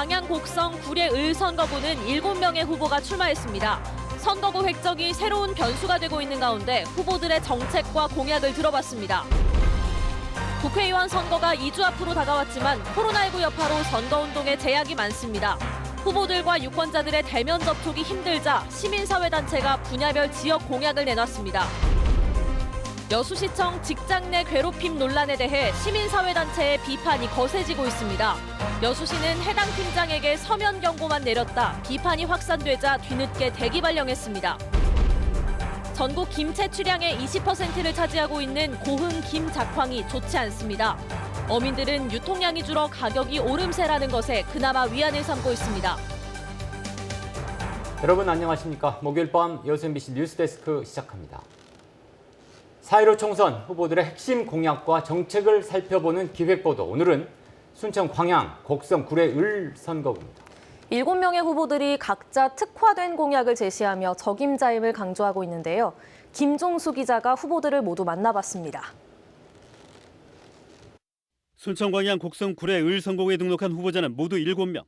광양, 곡성, 구례, 을 선거구는 7명의 후보가 출마했습니다. 선거구 획정이 새로운 변수가 되고 있는 가운데 후보들의 정책과 공약을 들어봤습니다. 국회의원 선거가 2주 앞으로 다가왔지만 코로나19 여파로 선거운동에 제약이 많습니다. 후보들과 유권자들의 대면 접촉이 힘들자 시민사회단체가 분야별 지역 공약을 내놨습니다. 여수시청 직장 내 괴롭힘 논란에 대해 시민사회단체의 비판이 거세지고 있습니다. 여수시는 해당 팀장에게 서면 경고만 내렸다 비판이 확산되자 뒤늦게 대기 발령했습니다. 전국 김 채취량의 20%를 차지하고 있는 고흥 김 작황이 좋지 않습니다. 어민들은 유통량이 줄어 가격이 오름세라는 것에 그나마 위안을 삼고 있습니다. 여러분 안녕하십니까? 목요일 밤 여수 MBC 뉴스데스크 시작합니다. 4.15 총선 후보들의 핵심 공약과 정책을 살펴보는 기획보도. 오늘은 순천 광양, 곡성, 구례, 을 선거구입니다. 7명의 후보들이 각자 특화된 공약을 제시하며 적임자임을 강조하고 있는데요. 김종수 기자가 후보들을 모두 만나봤습니다. 순천 광양, 곡성, 구례, 을 선거구에 등록한 후보자는 모두 7명.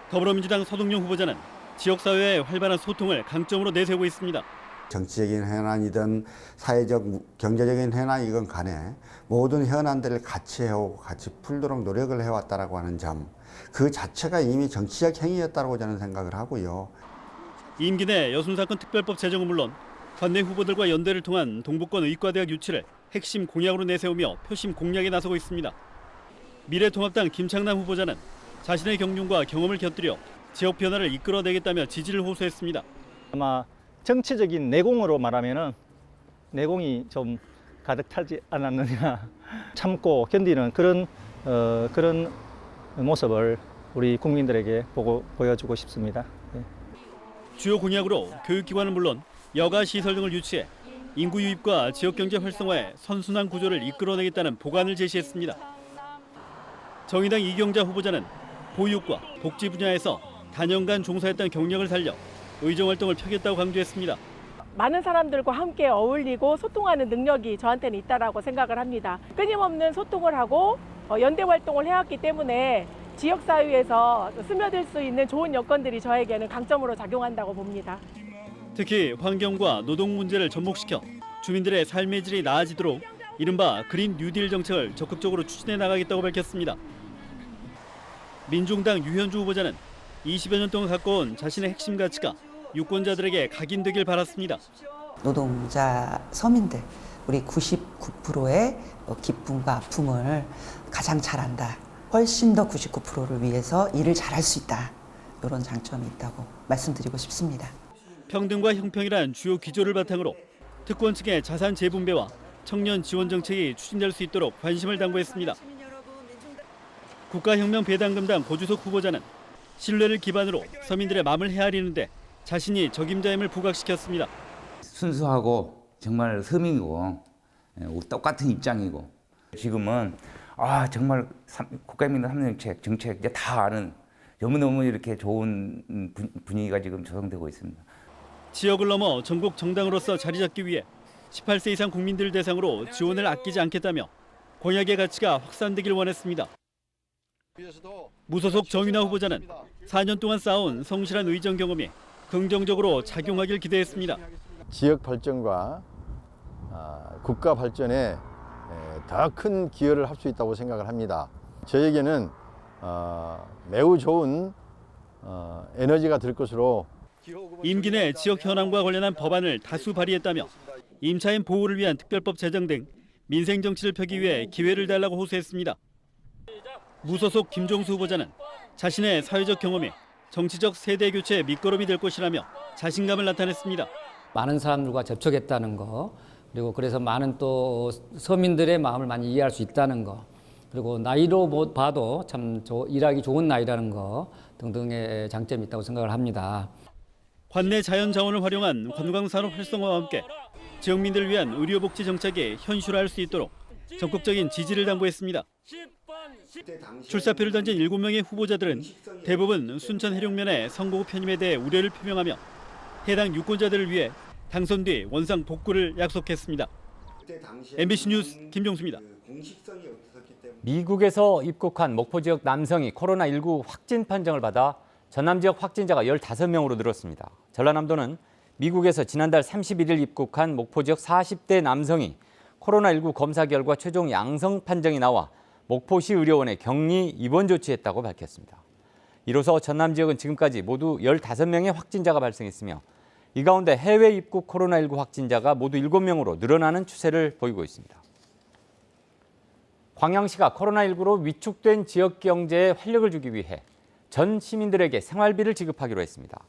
더불어민주당 서동용 후보자는 지역사회의 활발한 소통을 강점으로 내세우고 있습니다. 정치적인 현안이든 사회적, 경제적인 현안이건 간에 모든 현안들을 같이 해오고 같이 풀도록 노력을 해왔다라고 하는 점, 그 자체가 이미 정치적 행위였다고 저는 생각을 하고요. 임기 내 여순사건 특별법 제정은 물론 관내 후보들과 연대를 통한 동북권 의과대학 유치를 핵심 공약으로 내세우며 표심 공략에 나서고 있습니다. 미래통합당 김창남 후보자는 자신의 경륜과 경험을 곁들여 지역 변화를 이끌어내겠다며 지지를 호소했습니다. 아마 정치적인 내공으로 말하면은 내공이 좀 가득 차지 않았느냐, 참고 견디는 그런 모습을 우리 국민들에게 보여주고 싶습니다. 예. 주요 공약으로 교육기관은 물론 여가 시설 등을 유치해 인구 유입과 지역 경제 활성화에 선순환 구조를 이끌어내겠다는 보관을 제시했습니다. 정의당 이경자 후보자는 보육과 복지 분야에서 단연간 종사했던 경력을 살려 의정활동을 펴겠다고 강조했습니다. 많은 사람들과 함께 어울리고 소통하는 능력이 저한테는 있다고 생각을 합니다. 끊임없는 소통을 하고 연대 활동을 해왔기 때문에 지역사회에서 스며들 수 있는 좋은 여건들이 저에게는 강점으로 작용한다고 봅니다. 특히 환경과 노동 문제를 접목시켜 주민들의 삶의 질이 나아지도록 이른바 그린 뉴딜 정책을 적극적으로 추진해 나가겠다고 밝혔습니다. 민중당 유현주 후보자는 20여 년 동안 갖고온 자신의 핵심 가치가 유권자들에게 각인되길 바랐습니다. 노동자 서민들, 우리 99%의 기쁨과 아픔을 가장 잘한다. 훨씬 더 99%를 위해서 일을 잘할 수 있다. 이런 장점이 있다고 말씀드리고 싶습니다. 평등과 형평이란 주요 기조를 바탕으로 특권 층의 자산 재분배와 청년 지원 정책이 추진될 수 있도록 관심을 당부했습니다. 국가혁명배당금당 고주석 후보자는 신뢰를 기반으로 서민들의 마음을 헤아리는데 자신이 적임자임을 부각시켰습니다. 순수하고 정말 서민이고 우리 똑같은 입장이고 지금은 정말 국가혁명 3년 정책 이제 다 아는 너무너무 이렇게 좋은 분위기가 지금 조성되고 있습니다. 지역을 넘어 전국 정당으로서 자리 잡기 위해 18세 이상 국민들을 대상으로 지원을 아끼지 않겠다며 공약의 가치가 확산되길 원했습니다. 무소속 정윤아 후보자는 4년 동안 쌓아온 성실한 의정 경험이 긍정적으로 작용하길 기대했습니다. 지역 발전과 국가 발전에 더 큰 기여를 할 수 있다고 생각을 합니다. 저에게는 매우 좋은 에너지가 될 것으로. 임기 내 지역 현안과 관련한 법안을 다수 발의했다며 임차인 보호를 위한 특별법 제정 등 민생 정치를 펴기 위해 기회를 달라고 호소했습니다. 무소속 김종수 후보자는 자신의 사회적 경험이 정치적 세대 교체의 밑거름이 될 것이라며 자신감을 나타냈습니다. 많은 사람들과 접촉했다는 거, 그리고 그래서 많은 또 서민들의 마음을 많이 이해할 수 있다는 거, 그리고 나이로 봐도 참 일하기 좋은 나이라는 거 등등의 장점이 있다고 생각을 합니다. 관내 자연 자원을 활용한 관광산업 활성화와 함께 지역민들을 위한 의료복지 정책이 현실화할 수 있도록 적극적인 지지를 당부했습니다. 출사표를 던진 7명의 후보자들은 대부분 순천 해룡면의 선거구 편입에 대해 우려를 표명하며 해당 유권자들을 위해 당선 뒤 원상 복구를 약속했습니다. MBC 뉴스 김종수입니다. 공식성이 없었기 때문에 미국에서 입국한 목포 지역 남성이 코로나19 확진 판정을 받아 전남 지역 확진자가 15명으로 늘었습니다. 전라남도는 미국에서 지난달 31일 입국한 목포 지역 40대 남성이 코로나19 검사 결과 최종 양성 판정이 나와 목포시 의료원에 격리 입원 조치했다고 밝혔습니다. 이로써 전남 지역은 지금까지 모두 15명의 확진자가 발생했으며 이 가운데 해외 입국 코로나19 확진자가 모두 7명으로 늘어나는 추세를 보이고 있습니다. 광양시가 코로나19로 위축된 지역 경제에 활력을 주기 위해 전 시민들에게 생활비를 지급하기로 했습니다.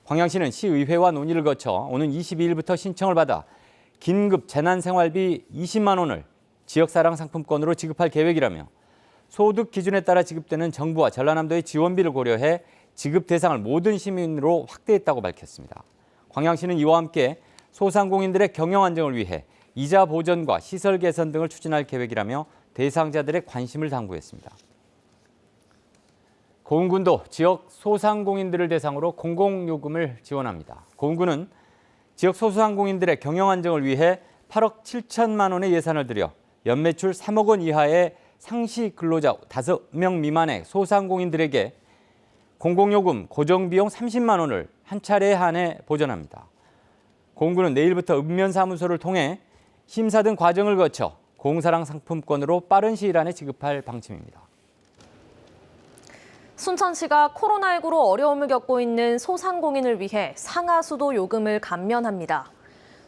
광양시는 시의회와 논의를 거쳐 오는 22일부터 신청을 받아 긴급 재난생활비 20만 원을 지역사랑 상품권으로 지급할 계획이라며 소득 기준에 따라 지급되는 정부와 전라남도의 지원비를 고려해 지급 대상을 모든 시민으로 확대했다고 밝혔습니다. 광양시는 이와 함께 소상공인들의 경영 안정을 위해 이자 보전과 시설 개선 등을 추진할 계획이라며 대상자들의 관심을 당부했습니다. 고흥군도 지역 소상공인들을 대상으로 공공요금을 지원합니다. 고흥군은 지역 소상공인들의 경영 안정을 위해 8억 7천만 원의 예산을 들여 연매출 3억 원 이하의 상시 근로자 5명 미만의 소상공인들에게 공공요금 고정비용 30만 원을 한 차례에 한해 보전합니다. 고흥군은 내일부터 읍면사무소를 통해 심사 등 과정을 거쳐 공사랑 상품권으로 빠른 시일 안에 지급할 방침입니다. 순천시가 코로나19로 어려움을 겪고 있는 소상공인을 위해 상하수도 요금을 감면합니다.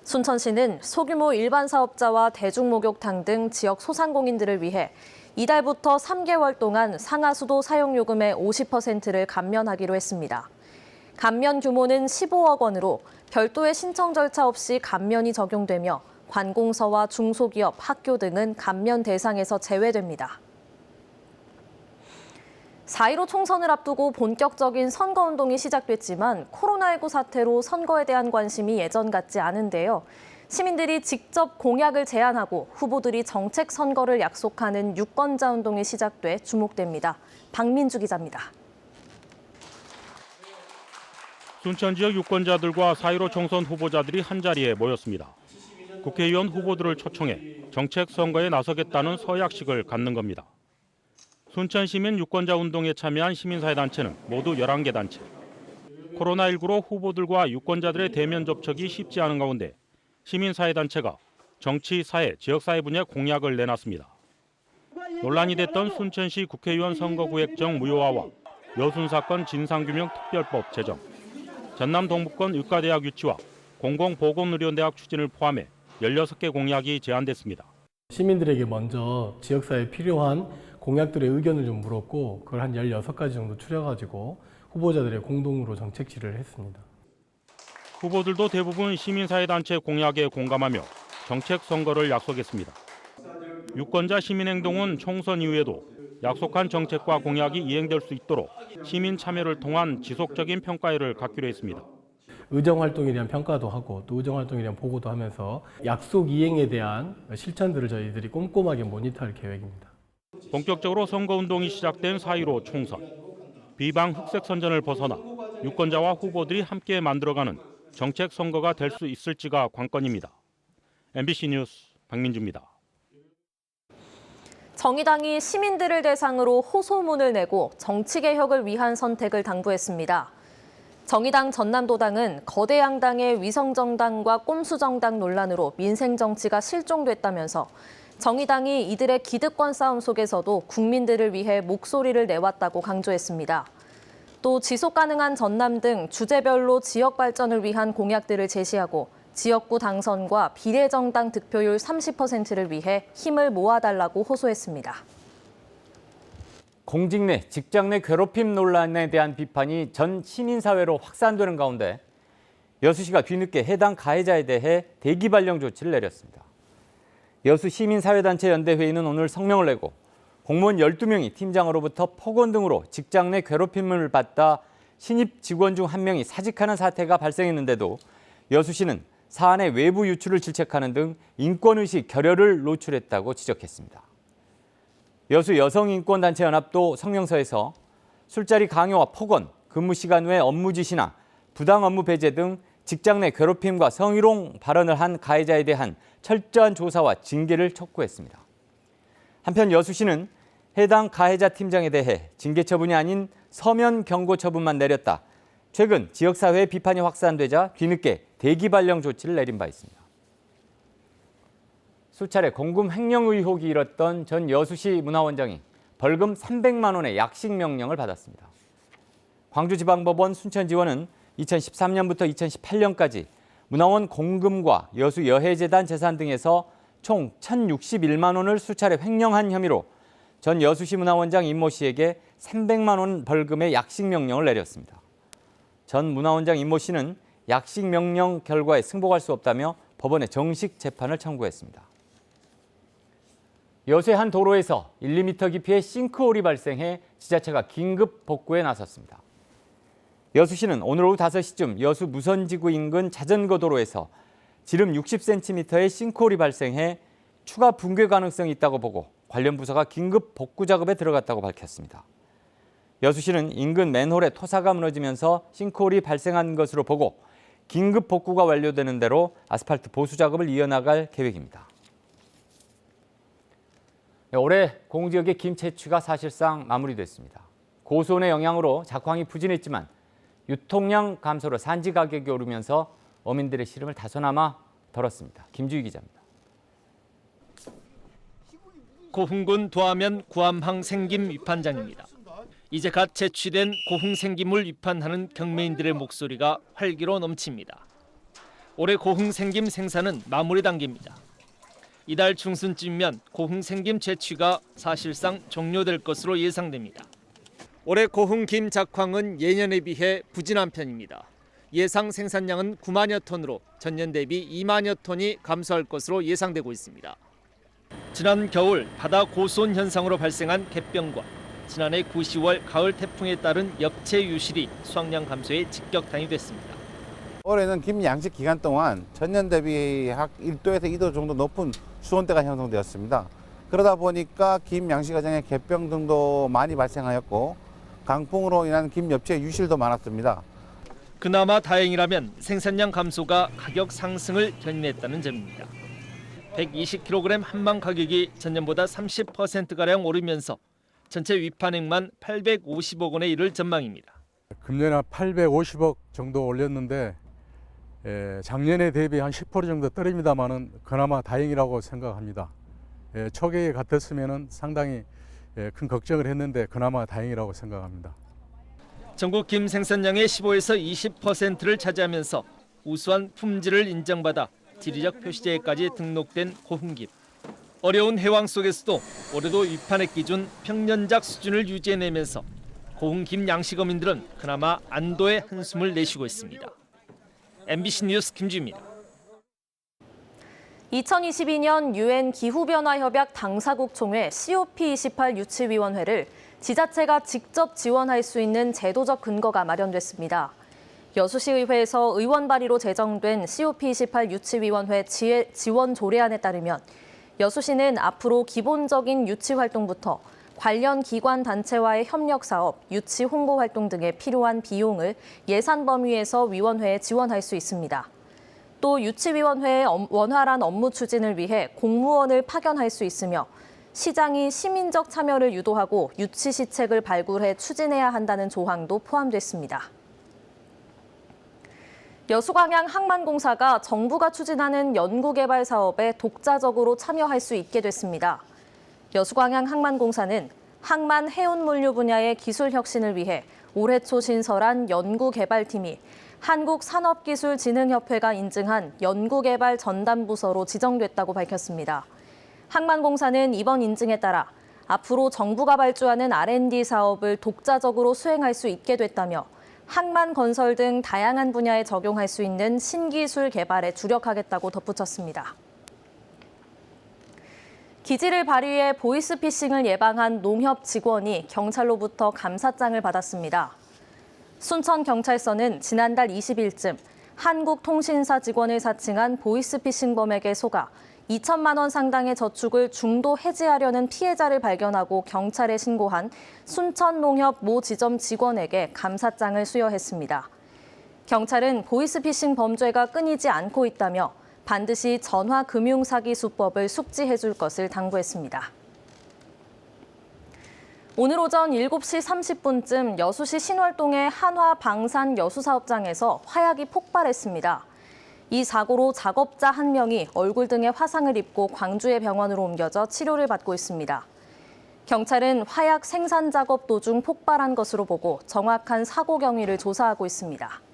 순천시는 소규모 일반 사업자와 대중목욕탕 등 지역 소상공인들을 위해 이달부터 3개월 동안 상하수도 사용요금의 50%를 감면하기로 했습니다. 감면 규모는 15억 원으로 별도의 신청 절차 없이 감면이 적용되며 관공서와 중소기업, 학교 등은 감면 대상에서 제외됩니다. 4.15 총선을 앞두고 본격적인 선거운동이 시작됐지만 코로나19 사태로 선거에 대한 관심이 예전 같지 않은데요. 시민들이 직접 공약을 제안하고 후보들이 정책 선거를 약속하는 유권자 운동이 시작돼 주목됩니다. 박민주 기자입니다. 순천 지역 유권자들과 4.15 총선 후보자들이 한자리에 모였습니다. 국회의원 후보들을 초청해 정책 선거에 나서겠다는 서약식을 갖는 겁니다. 순천 시민 유권자 운동에 참여한 시민사회단체는 모두 11개 단체. 코로나19로 후보들과 유권자들의 대면 접촉이 쉽지 않은 가운데 시민사회단체가 정치, 사회, 지역사회 분야 공약을 내놨습니다. 논란이 됐던 순천시 국회의원 선거구획정 무효화와 여순사건 진상규명특별법 제정, 전남 동북권 의과대학 유치와 공공보건의료대학 추진을 포함해 16개 공약이 제안됐습니다. 시민들에게 먼저 지역사회에 필요한 공약들의 의견을 좀 물었고 그걸 한 16가지 정도 추려가지고 후보자들의 공동으로 정책실을 했습니다. 후보들도 대부분 시민사회단체 공약에 공감하며 정책 선거를 약속했습니다. 유권자 시민행동은 총선 이후에도 약속한 정책과 공약이 이행될 수 있도록 시민 참여를 통한 지속적인 평가회를 갖기로 했습니다. 의정활동에 대한 평가도 하고 또 의정활동에 대한 보고도 하면서 약속 이행에 대한 실천들을 저희들이 꼼꼼하게 모니터할 계획입니다. 본격적으로 선거운동이 시작된 4.15 총선. 비방 흑색 선전을 벗어나 유권자와 후보들이 함께 만들어가는 정책 선거가 될 수 있을지가 관건입니다. MBC 뉴스 박민주입니다. 정의당이 시민들을 대상으로 호소문을 내고 정치개혁을 위한 선택을 당부했습니다. 정의당 전남도당은 거대 양당의 위성정당과 꼼수정당 논란으로 민생정치가 실종됐다면서 정의당이 이들의 기득권 싸움 속에서도 국민들을 위해 목소리를 내왔다고 강조했습니다. 또 지속 가능한 전남 등 주제별로 지역 발전을 위한 공약들을 제시하고 지역구 당선과 비례정당 득표율 30%를 위해 힘을 모아달라고 호소했습니다. 공직 내, 직장 내 괴롭힘 논란에 대한 비판이 전 시민사회로 확산되는 가운데 여수시가 뒤늦게 해당 가해자에 대해 대기 발령 조치를 내렸습니다. 여수 시민사회단체 연대회의는 오늘 성명을 내고 공무원 12명이 팀장으로부터 폭언 등으로 직장 내 괴롭힘을 받다 신입 직원 중 1명이 사직하는 사태가 발생했는데도 여수시는 사안의 외부 유출을 질책하는 등 인권의식 결여를 노출했다고 지적했습니다. 여수 여성인권단체연합도 성명서에서 술자리 강요와 폭언, 근무 시간 외 업무 지시나 부당 업무 배제 등 직장 내 괴롭힘과 성희롱 발언을 한 가해자에 대한 철저한 조사와 징계를 촉구했습니다. 한편 여수시는 해당 가해자 팀장에 대해 징계 처분이 아닌 서면 경고 처분만 내렸다. 최근 지역사회의 비판이 확산되자 뒤늦게 대기 발령 조치를 내린 바 있습니다. 수차례 공금 횡령 의혹이 일었던 전 여수시 문화원장이 벌금 300만 원의 약식 명령을 받았습니다. 광주지방법원 순천지원은 2013년부터 2018년까지 문화원 공금과 여수여해재단 재산 등에서 총 1,061만 원을 수차례 횡령한 혐의로 전 여수시 문화원장 임모 씨에게 300만 원 벌금의 약식 명령을 내렸습니다. 전 문화원장 임모 씨는 약식 명령 결과에 승복할 수 없다며 법원에 정식 재판을 청구했습니다. 여수의 한 도로에서 1, 2m 깊이의 싱크홀이 발생해 지자체가 긴급 복구에 나섰습니다. 여수시는 오늘 오후 5시쯤 여수 무선지구 인근 자전거 도로에서 지름 60cm의 싱크홀이 발생해 추가 붕괴 가능성이 있다고 보고 관련 부서가 긴급 복구 작업에 들어갔다고 밝혔습니다. 여수시는 인근 맨홀에 토사가 무너지면서 싱크홀이 발생한 것으로 보고 긴급 복구가 완료되는 대로 아스팔트 보수 작업을 이어나갈 계획입니다. 올해 공지역의 김 채취가 사실상 마무리됐습니다. 고수온의 영향으로 작황이 부진했지만 유통량 감소로 산지 가격이 오르면서 어민들의 시름을 다소나마 덜었습니다. 김주희 기자입니다. 고흥군 도하면 구암항 생김 위판장입니다. 이제 갓 채취된 고흥 생김을 위판하는 경매인들의 목소리가 활기로 넘칩니다. 올해 고흥 생김 생산은 마무리 단계입니다. 이달 중순쯤이면 고흥 생김 채취가 사실상 종료될 것으로 예상됩니다. 올해 고흥 김 작황은 예년에 비해 부진한 편입니다. 예상 생산량은 9만여 톤으로 전년 대비 2만여 톤이 감소할 것으로 예상되고 있습니다. 지난 겨울 바다 고수온 현상으로 발생한 갯병과 지난해 9, 10월 가을 태풍에 따른 역체 유실이 수확량 감소에 직격탄이 됐습니다. 올해는 김 양식 기간 동안 전년 대비 약 1도에서 2도 정도 높은 수온대가 형성되었습니다. 그러다 보니까 김 양식 과정에 갯병 등도 많이 발생하였고 강풍으로 인한 김 엽채 유실도 많았습니다. 그나마 다행이라면 생산량 감소가 가격 상승을 견인했다는 점입니다. 120kg 한망 가격이 전년보다 30%가량 오르면서 전체 위판액만 850억 원에 이를 전망입니다. 금년에 850억 정도 올렸는데 작년에 대비 한 10% 정도 떨어집니다만은 그나마 다행이라고 생각합니다. 초기에 같았으면 상당히 큰 걱정을 했는데 그나마 다행이라고 생각합니다. 전국 김 생산량의 15에서 20%를 차지하면서 우수한 품질을 인정받아 지리적 표시제에까지 등록된 고흥김. 어려운 해왕 속에서도 올해도 위판액 기준 평년작 수준을 유지해내면서 고흥김 양식어민들은 그나마 안도의 한숨을 내쉬고 있습니다. MBC 뉴스 김주입니다. 2022년 UN 기후변화협약 당사국 총회 COP28 유치위원회를 지자체가 직접 지원할 수 있는 제도적 근거가 마련됐습니다. 여수시의회에서 의원 발의로 제정된 COP28 유치위원회 지원 조례안에 따르면 여수시는 앞으로 기본적인 유치 활동부터 관련 기관 단체와의 협력 사업, 유치 홍보 활동 등에 필요한 비용을 예산 범위에서 위원회에 지원할 수 있습니다. 또 유치위원회의 원활한 업무 추진을 위해 공무원을 파견할 수 있으며 시장이 시민적 참여를 유도하고 유치 시책을 발굴해 추진해야 한다는 조항도 포함됐습니다. 여수광양 항만공사가 정부가 추진하는 연구개발 사업에 독자적으로 참여할 수 있게 됐습니다. 여수광양 항만공사는 항만 해운물류 분야의 기술 혁신을 위해 올해 초 신설한 연구개발팀이 한국산업기술진흥협회가 인증한 연구개발 전담부서로 지정됐다고 밝혔습니다. 항만공사는 이번 인증에 따라 앞으로 정부가 발주하는 R&D 사업을 독자적으로 수행할 수 있게 됐다며 항만 건설 등 다양한 분야에 적용할 수 있는 신기술 개발에 주력하겠다고 덧붙였습니다. 기지를 발휘해 보이스피싱을 예방한 농협 직원이 경찰로부터 감사장을 받았습니다. 순천경찰서는 지난달 20일쯤 한국통신사 직원을 사칭한 보이스피싱범에게 속아 2천만 원 상당의 저축을 중도 해지하려는 피해자를 발견하고 경찰에 신고한 순천농협 모 지점 직원에게 감사장을 수여했습니다. 경찰은 보이스피싱 범죄가 끊이지 않고 있다며 반드시 전화금융사기 수법을 숙지해 줄 것을 당부했습니다. 오늘 오전 7시 30분쯤 여수시 신월동의 한화 방산 여수사업장에서 화약이 폭발했습니다. 이 사고로 작업자 1명이 얼굴 등에 화상을 입고 광주의 병원으로 옮겨져 치료를 받고 있습니다. 경찰은 화약 생산 작업 도중 폭발한 것으로 보고 정확한 사고 경위를 조사하고 있습니다.